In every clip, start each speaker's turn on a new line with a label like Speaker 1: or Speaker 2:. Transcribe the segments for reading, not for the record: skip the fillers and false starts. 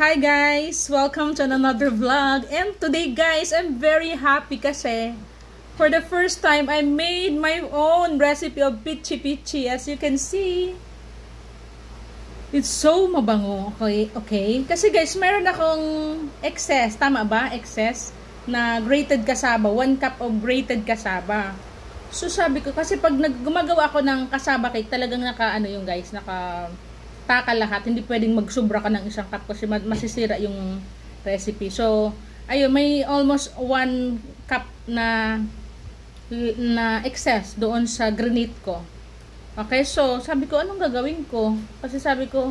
Speaker 1: Hi guys! Welcome to another vlog. And today guys, I'm very happy kasi for the first time, I made my own recipe of pichi pichi. As you can see, it's so mabango. Okay? Kasi guys, meron akong excess. Tama ba? Excess na grated kasaba. 1 cup of grated kasaba. So sabi ko, kasi pag gumagawa ako ng kasaba cake, talagang taka lahat. Hindi pwedeng magsubra ka ng 1 cup kasi masisira yung recipe. So, ayun, may almost 1 cup na excess doon sa granite ko. Okay, so, sabi ko, anong gagawin ko? Kasi sabi ko,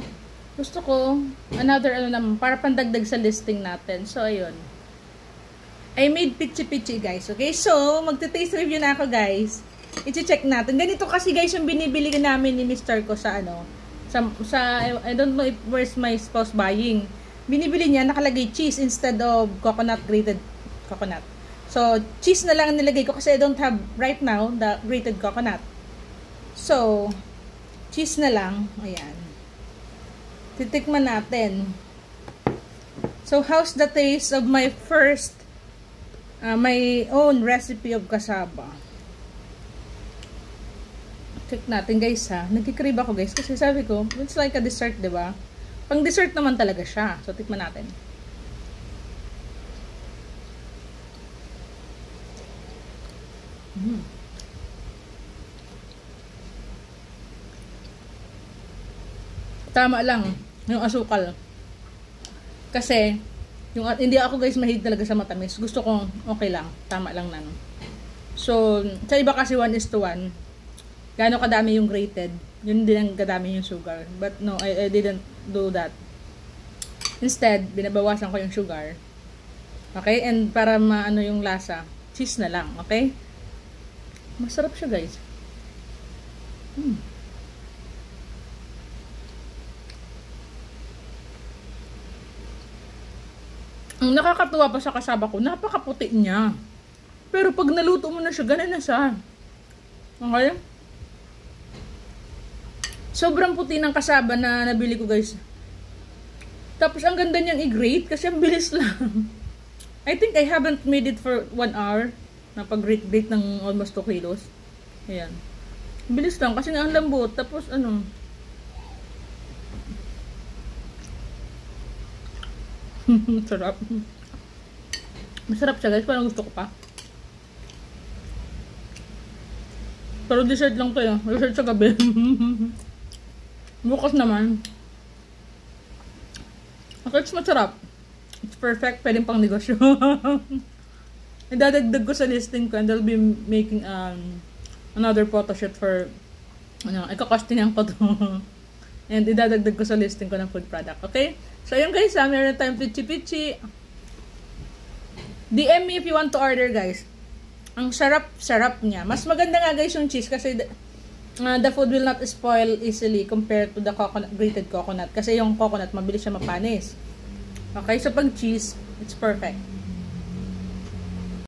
Speaker 1: gusto ko, naman, para pandagdag sa listing natin. So, ayun. I made pichi-pichi, guys. Okay, so, magte-taste review na ako, guys. I-check natin. Ganito kasi, guys, yung binibili namin ni Mr. ko sa I don't know if where's my spouse buying. Binibili niya, nakalagay cheese instead of grated coconut. So, cheese na lang nilagay ko kasi I don't have right now the grated coconut. So, cheese na lang. Ayan. Titikman natin. So, how's the taste of my first, my own recipe of kasaba? Check natin guys ha. Nagkikrave ako guys kasi sabi ko, it's like a dessert, diba? Pang dessert naman talaga siya. So, tikman natin. Tama lang yung asukal. Kasi, hindi ako guys mahilig talaga sa matamis. Gusto kong okay lang. Tama lang na. So, sa iba kasi 1:1. Gaano kadami yung grated, yun din ang kadami yung sugar. But no, I didn't do that. Instead, binabawasan ko yung sugar. Okay? And para maano yung lasa, cheese na lang. Okay? Masarap siya, guys. Ang nakakatuwa pa sa kasaba ko, napakaputi niya. Pero pag naluto mo na siya, ganun na siya. Okay? Sobrang puti ng kasaba na nabili ko guys. Tapos ang ganda niyang i-grate kasi ang bilis lang. I think I haven't made it for 1 hour. Napag-grate ng almost 2 kilos. Ayan. Bilis lang kasi nga ang lambot. Tapos ano. Sarap. Masarap siya guys. Parang gusto ko pa. Pero dessert lang to yun. Dessert sa gabi. Bukas naman. Okay, it's masarap. It's perfect. Pwedeng pang negosyo. Idadagdag ko sa listing ko and I'll be making another photo shoot for ikakostingan ko to. And idadagdag ko sa listing ko ng food product. Okay? So, ayun guys, meron tayong pichi-pichi. DM me if you want to order guys. Ang sarap-sarap niya. Mas maganda nga guys yung cheese kasi the food will not spoil easily compared to the grated coconut. Kasi yung coconut, mabilis siya mapanis. Okay, so pag cheese, it's perfect.